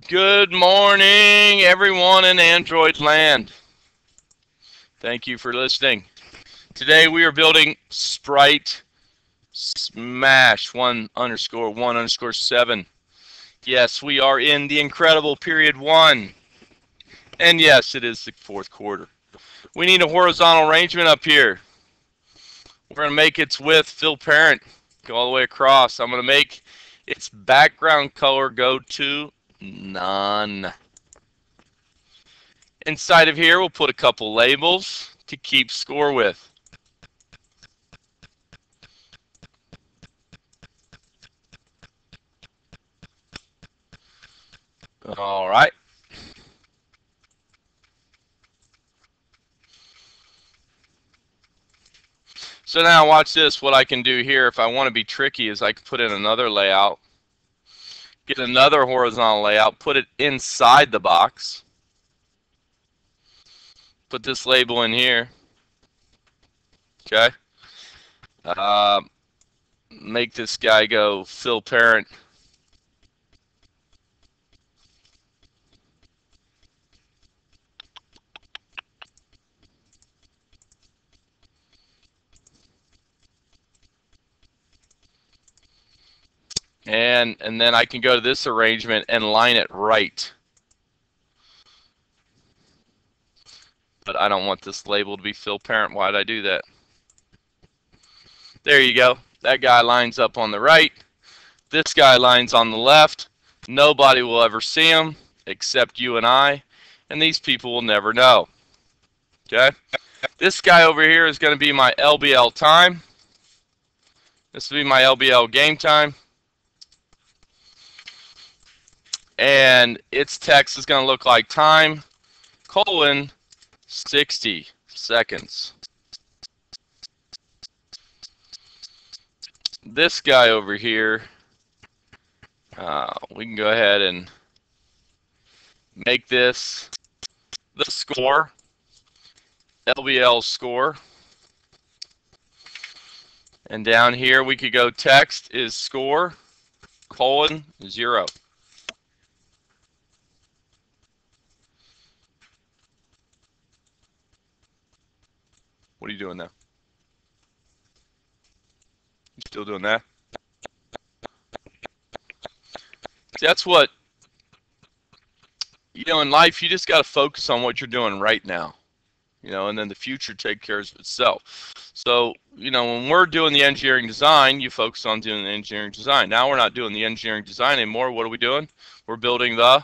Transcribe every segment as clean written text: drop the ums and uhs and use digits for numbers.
Good morning, everyone in Android land. Thank you for listening. Today we are building Sprite Smash 1_1_7. Yes, we are in the incredible period 1. And yes, it is the 4th quarter. We need a horizontal arrangement up here. We're going to make its width fill parent go all the way across. I'm going to make its background color go to none. Inside of here, we'll put a couple labels to keep score with. All right. So now watch this. What I can do here, if I want to be tricky, is I can put in another layout, get another horizontal layout, put it inside the box, put this label in here, okay? Make this guy go fill parent. And then I can go to this arrangement and line it right. But I don't want this label to be fill parent. Why did I do that? There you go. That guy lines up on the right. This guy lines on the left. Nobody will ever see him except you and I. And these people will never know. Okay? This guy over here is going to be my LBL time. This will be my LBL game time. And its text is going to look like time, 60 seconds. This guy over here, we can go ahead and make this the score, LBL score. And down here we could go text is score, 0. What are you doing now? You still doing that? That's what, in life, you just got to focus on what you're doing right now, and then the future take care of itself. So, when we're doing the engineering design, you focus on doing the engineering design. Now we're not doing the engineering design anymore. What are we doing? We're building the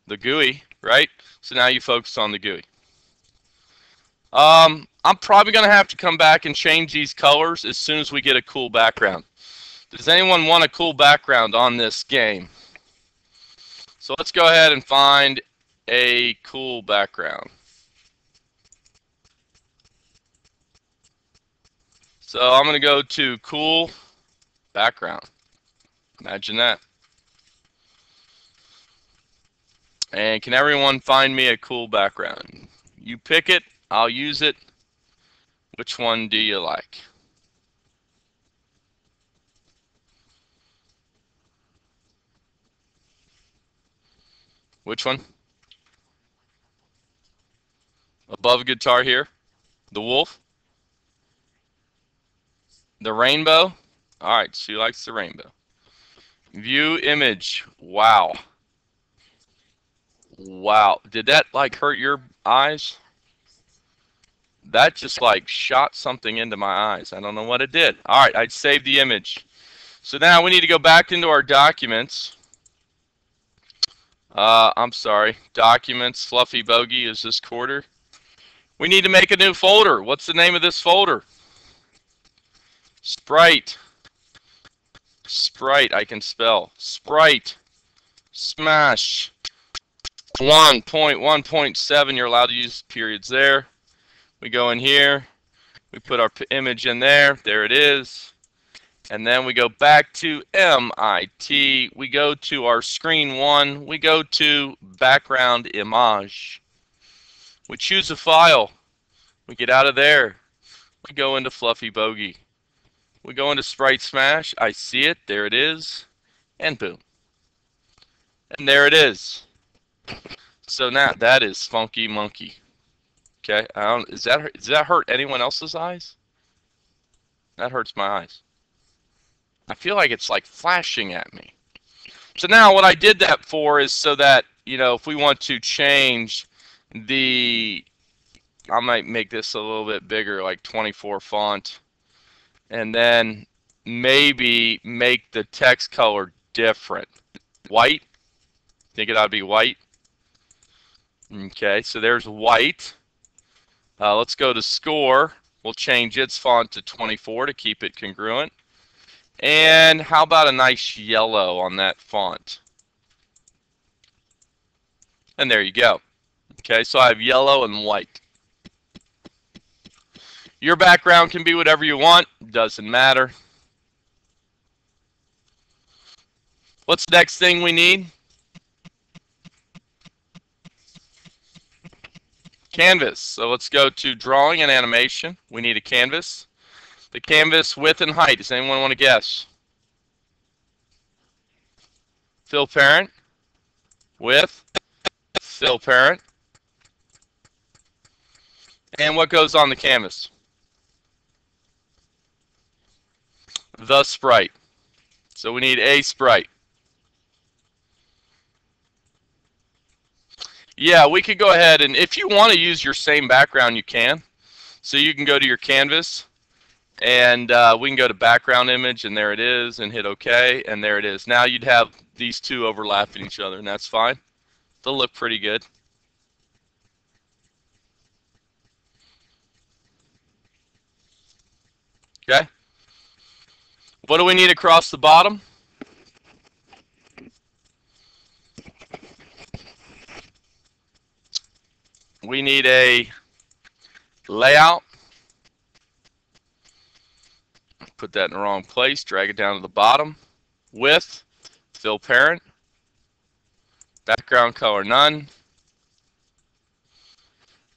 GUI, right? So now you focus on the GUI. I'm probably going to have to come back and change these colors as soon as we get a cool background. Does anyone want a cool background on this game? So let's go ahead and find a cool background. So I'm going to go to cool background. Imagine that. And can everyone find me a cool background? You pick it, I'll use it. Which one do you like? Which one? Above guitar here. The wolf. The rainbow. All right, she likes the rainbow. View image. Wow. Wow. Did that like hurt your eyes? That just like shot something into my eyes. I don't know what it did. All right, I'd save the image. So now we need to go back into our documents. I'm sorry. Documents, Fluffy Bogey is this quarter. We need to make a new folder. What's the name of this folder? Sprite. Sprite, I can spell. Sprite. Smash. 1.1.7. You're allowed to use periods there. We go in here, we put our image in there, there it is, and then we go back to MIT, we go to our screen 1, we go to background image, we choose a file, we get out of there, we go into Fluffy Bogey, we go into Sprite Smash, I see it, there it is, and boom. And there it is. So now that is funky monkey. Okay, does that hurt anyone else's eyes? That hurts my eyes. I feel like it's like flashing at me. So now what I did that for is so that, you know, if we want to change the, I might make this a little bit bigger, like 24 font, and then maybe make the text color different. White? Think it ought to be white? Okay, so there's white. Let's go to score. We'll change its font to 24 to keep it congruent. And how about a nice yellow on that font? And there you go. Okay, so I have yellow and white. Your background can be whatever you want. Doesn't matter. What's the next thing we need? Canvas. So let's go to drawing and animation. We need a canvas. The canvas width and height. Does anyone want to guess? Fill parent. Width. Fill parent. And what goes on the canvas? The sprite. So we need a sprite. Yeah, we could go ahead and if you want to use your same background, you can. So you can go to your canvas and we can go to background image and there it is and hit OK and there it is. Now you'd have these two overlapping each other and that's fine. They'll look pretty good. Okay. What do we need across the bottom? We need a layout. Put that in the wrong place. Drag it down to the bottom. Width, fill parent. Background color none.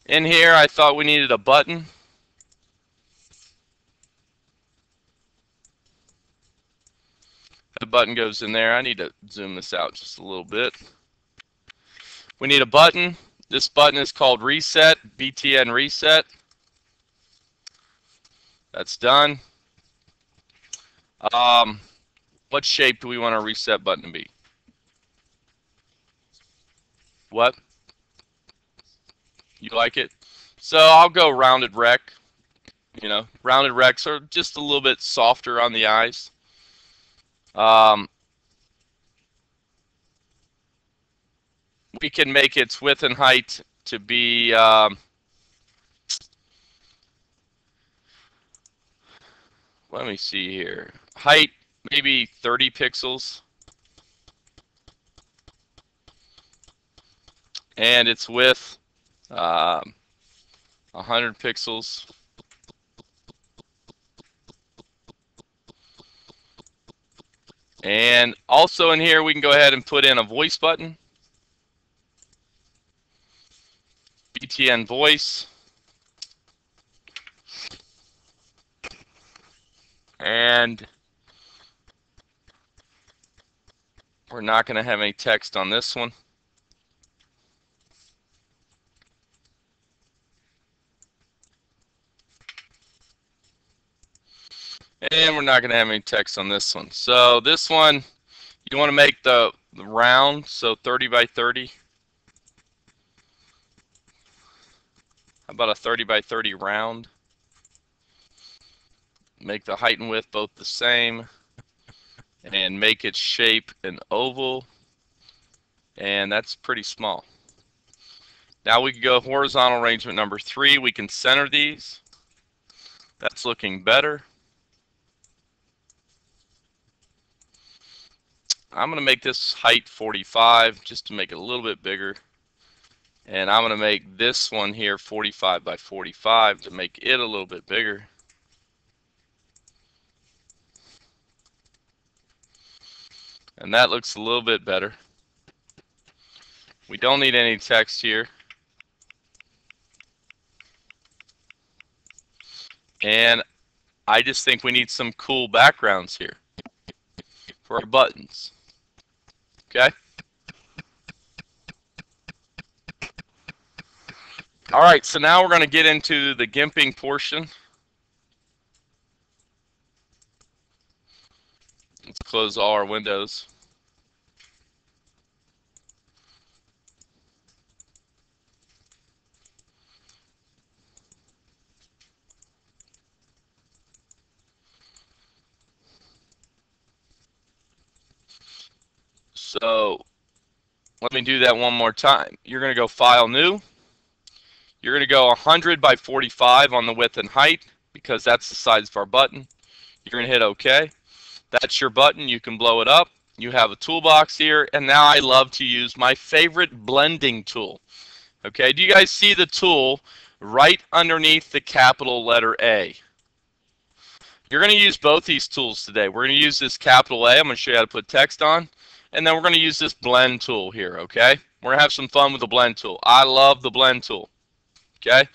In here, I thought we needed a button. The button goes in there. I need to zoom this out just a little bit. We need a button. This button is called reset, BTN reset. That's done. What shape do we want our reset button to be? What? You like it? So I'll go rounded rec. You know, rounded recs are just a little bit softer on the eyes. We can make its width and height to be let me see here. Height maybe 30 pixels. And its width 100 pixels. And also in here we can go ahead and put in a voice button. BTN voice. And we're not going to have any text on this one. And we're not going to have any text on this one. So this one, you want to make the round, so 30 by 30. How about a 30 by 30 round? Make the height and width both the same. And make its shape an oval. And that's pretty small. Now we can go horizontal arrangement number 3. We can center these. That's looking better. I'm going to make this height 45 just to make it a little bit bigger. And I'm going to make this one here 45 by 45 to make it a little bit bigger. And that looks a little bit better. We don't need any text here. And I just think we need some cool backgrounds here for our buttons. Okay? All right, so now we're going to get into the gimping portion. Let's close all our windows. So let me do that one more time. You're going to go File, New. You're going to go 100 by 45 on the width and height because that's the size of our button. You're going to hit OK. That's your button. You can blow it up. You have a toolbox here, and now I love to use my favorite blending tool. Okay, do you guys see the tool right underneath the capital letter A? You're going to use both these tools today. We're going to use this capital A. I'm going to show you how to put text on. And then we're going to use this blend tool here, okay? We're going to have some fun with the blend tool. I love the blend tool, okay?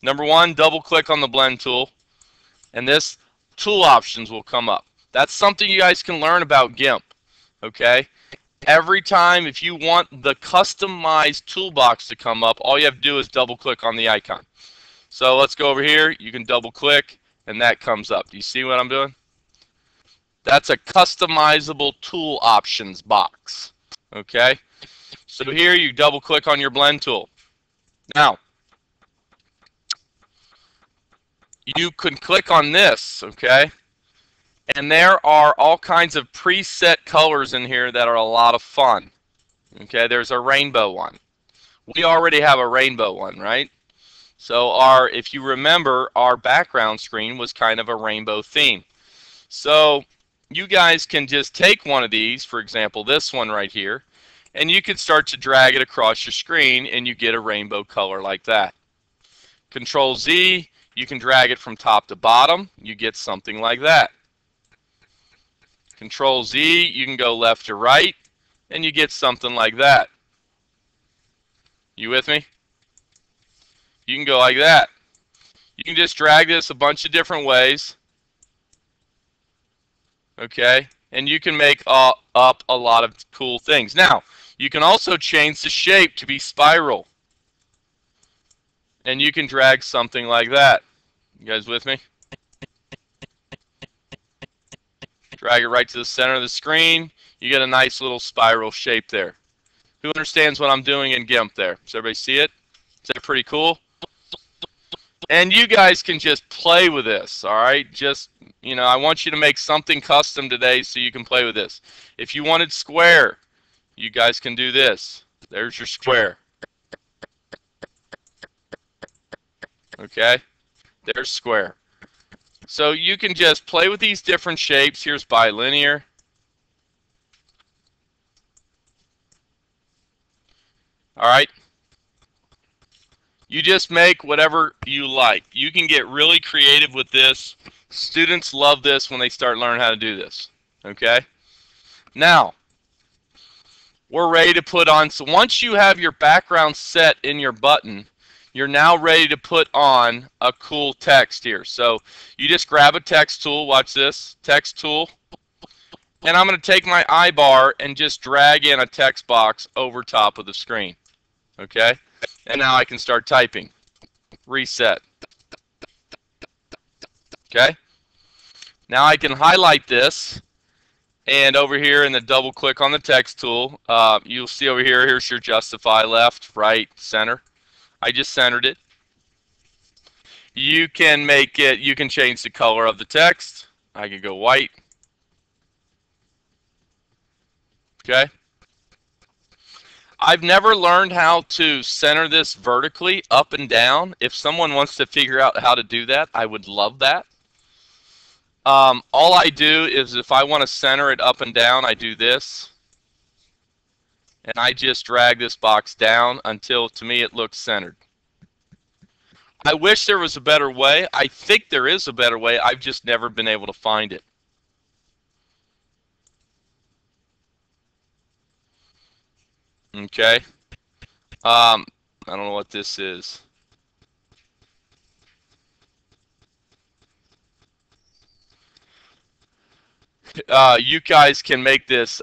Number one, double click on the blend tool, and this tool options will come up. That's something you guys can learn about Gimp, okay? Every time if you want the customized toolbox to come up, all you have to do is double click on the icon. So let's go over here. You can double click, and that comes up. Do you see what I'm doing? That's a customizable tool options box. Okay, so here you double click on your blend tool. Now, you can click on this, okay, and there are all kinds of preset colors in here that are a lot of fun. Okay, there's a rainbow one. We already have a rainbow one, right? So if you remember, our background screen was kind of a rainbow theme. So you guys can just take one of these, for example, this one right here, and you can start to drag it across your screen and you get a rainbow color like that. Control Z, you can drag it from top to bottom, you get something like that. Control Z, you can go left to right, and you get something like that. You with me? You can go like that. You can just drag this a bunch of different ways. Okay, and you can make up a lot of cool things. Now, you can also change the shape to be spiral. And you can drag something like that. You guys with me? Drag it right to the center of the screen. You get a nice little spiral shape there. Who understands what I'm doing in Gimp there? Does everybody see it? Is that pretty cool? And you guys can just play with this, all right? Just, you know, I want you to make something custom today so you can play with this. If you wanted square, you guys can do this. There's your square. Okay? There's square. So you can just play with these different shapes. Here's bilinear. All right? You just make whatever you like. You can get really creative with this. Students love this when they start learning how to do this. Okay? Now, we're ready to put on. So once you have your background set in your button, you're now ready to put on a cool text here. So you just grab a text tool. Watch this. Text tool. And I'm going to take my I-bar and just drag in a text box over top of the screen. Okay? And now I can start typing. Reset. Okay? Now I can highlight this, and over here in the double click on the text tool, you'll see over here, here's your justify, left, right, center. I just centered it. You can make it, you can change the color of the text. I could go white. Okay? I've never learned how to center this vertically up and down. If someone wants to figure out how to do that, I would love that. All I do is if I want to center it up and down, I do this. And I just drag this box down until, to me, it looks centered. I wish there was a better way. I think there is a better way. I've just never been able to find it. Okay. I don't know what this is. You guys can make this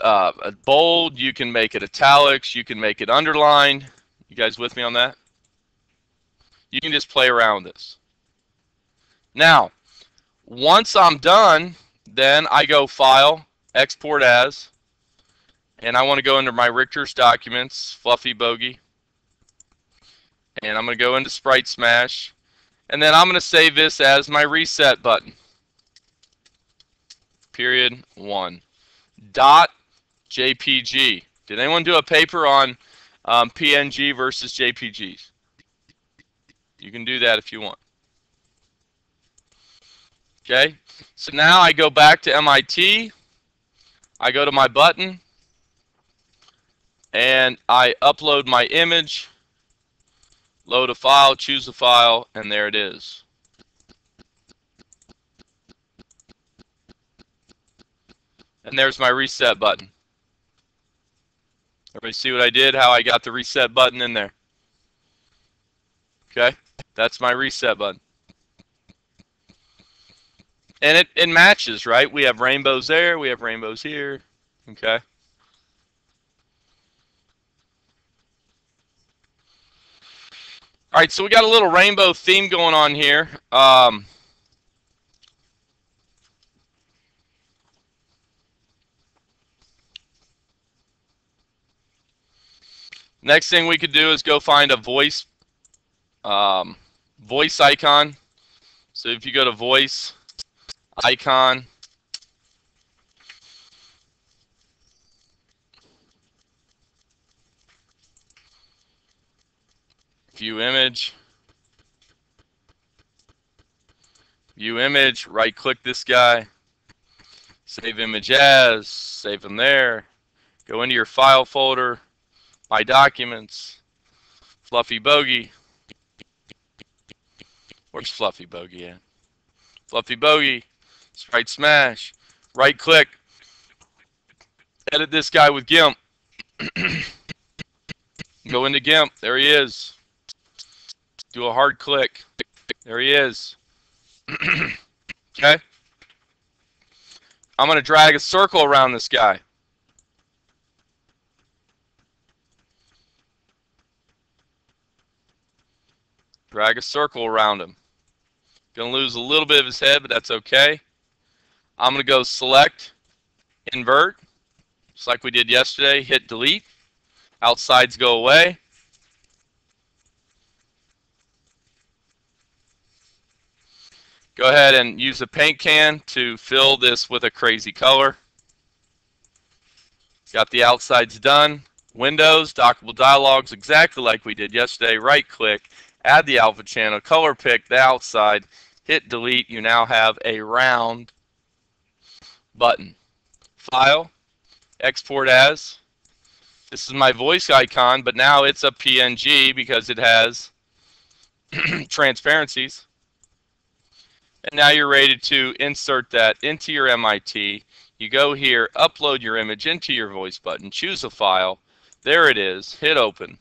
bold. You can make it italics. You can make it underlined. You guys with me on that? You can just play around with this. Now, once I'm done, then I go File, Export As, and I want to go into my Richter's Documents, Fluffy Bogey, and I'm going to go into SpriteSmash, and then I'm going to save this as my reset button. Period 1. .jpg. Did anyone do a paper on PNG versus JPGs? You can do that if you want. Okay, so now I go back to MIT. I go to my button, and I upload my image, load a file, choose a file, and there it is. And there's my reset button. Everybody see what I did? How I got the reset button in there? Okay, that's my reset button. And it matches, right? We have rainbows there, we have rainbows here. Okay. All right, so we got a little rainbow theme going on here. Next thing we could do is go find a voice icon. So if you go to voice icon, view image, right click this guy, save image as, save them there, go into your file folder, my documents, Fluffy Bogey. Where's Fluffy Bogey at? Fluffy Bogey, SpriteSmash, right click, edit this guy with Gimp. Go into Gimp, there he is. Do a hard click, there he is. Okay, I'm going to drag a circle around this guy. Drag a circle around him. Going to lose a little bit of his head, but that's okay. I'm going to go select, invert, just like we did yesterday. Hit delete. Outsides go away. Go ahead and use a paint can to fill this with a crazy color. Got the outsides done. Windows, dockable dialogues, exactly like we did yesterday. Right click, add the alpha channel, color pick the outside, hit delete. You now have a round button. File, export as. This is my voice icon, but now it's a PNG because it has transparencies. And now you're ready to insert that into your MIT. You go here, upload your image into your voice button, choose a file. There it is. Hit open.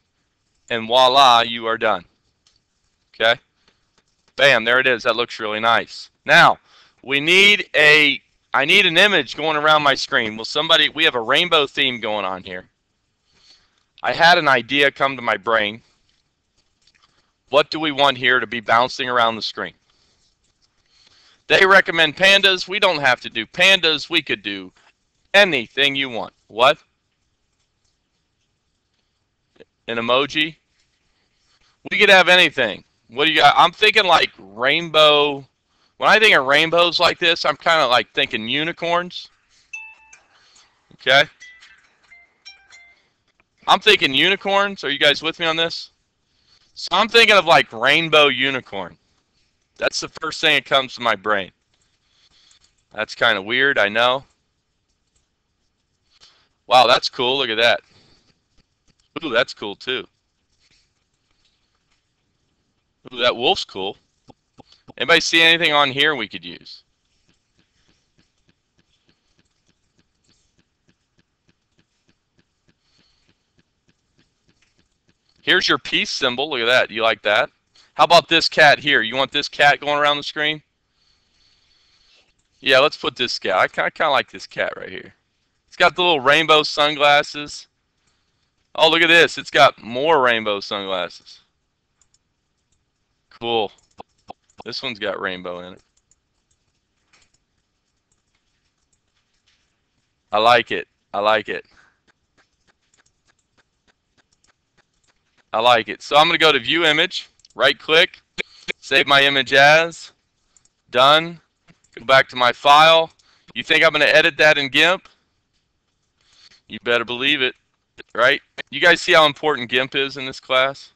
And voila, you are done. Okay? Bam, there it is. That looks really nice. Now, I need an image going around my screen. Well, we have a rainbow theme going on here. I had an idea come to my brain. What do we want here to be bouncing around the screen? They recommend pandas. We don't have to do pandas. We could do anything you want. What? An emoji? We could have anything. What do you got? I'm thinking like rainbow. When I think of rainbows like this, I'm kind of like thinking unicorns. Okay? I'm thinking unicorns. Are you guys with me on this? So I'm thinking of like rainbow unicorn. That's the first thing that comes to my brain. That's kind of weird, I know. Wow, that's cool. Look at that. Ooh, that's cool too. Ooh, that wolf's cool. Anybody see anything on here we could use? Here's your peace symbol. Look at that. You like that? How about this cat here? You want this cat going around the screen? Yeah, let's put this cat. I kind of like this cat right here. It's got the little rainbow sunglasses. Oh, look at this. It's got more rainbow sunglasses. Cool. This one's got rainbow in it. I like it. I like it. I like it. So I'm going to go to View Image, right click, save my image as, done, go back to my file. You think I'm going to edit that in Gimp? You better believe it, right? You guys see how important Gimp is in this class?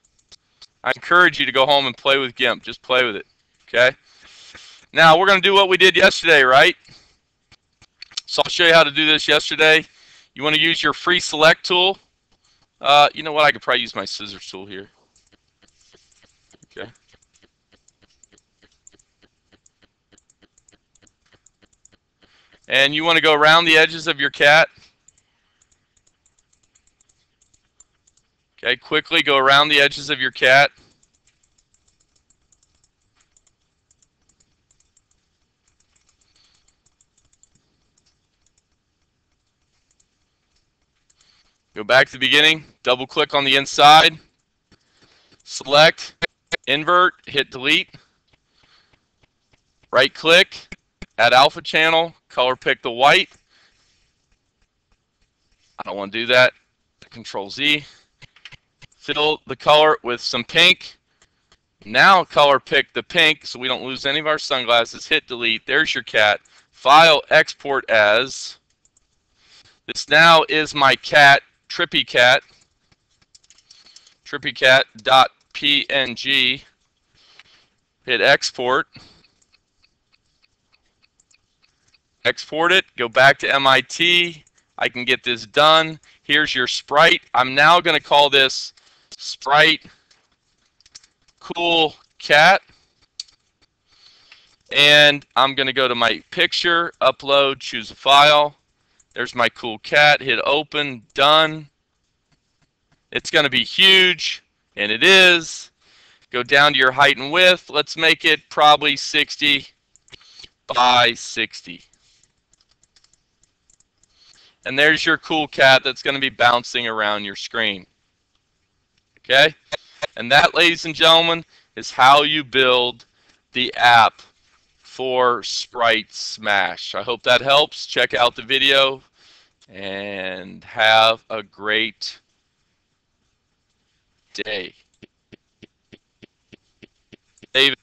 I encourage you to go home and play with Gimp. Just play with it, okay? Now we're going to do what we did yesterday, right? So I'll show you how to do this yesterday. You want to use your free select tool. You know what? I could probably use my scissors tool here. Okay. And you want to go around the edges of your cat. Okay, quickly go around the edges of your cat. Go back to the beginning, double click on the inside, select, invert, hit delete, right click, add alpha channel, color pick the white. I don't want to do that. Control Z. Fill the color with some pink. Now color pick the pink so we don't lose any of our sunglasses. Hit delete. There's your cat. File, export as. This now is my cat, Trippy Cat. TrippyCat.png. Hit export. Export it. Go back to MIT. I can get this done. Here's your Sprite. I'm now going to call this Sprite Cool Cat. And I'm going to go to my picture, upload, choose a file. There's my cool cat. Hit open, done. It's going to be huge, and it is. Go down to your height and width. Let's make it probably 60 by 60. And there's your cool cat that's going to be bouncing around your screen. Okay? And that, ladies and gentlemen, is how you build the app for Sprite Smash. I hope that helps. Check out the video and have a great day. David.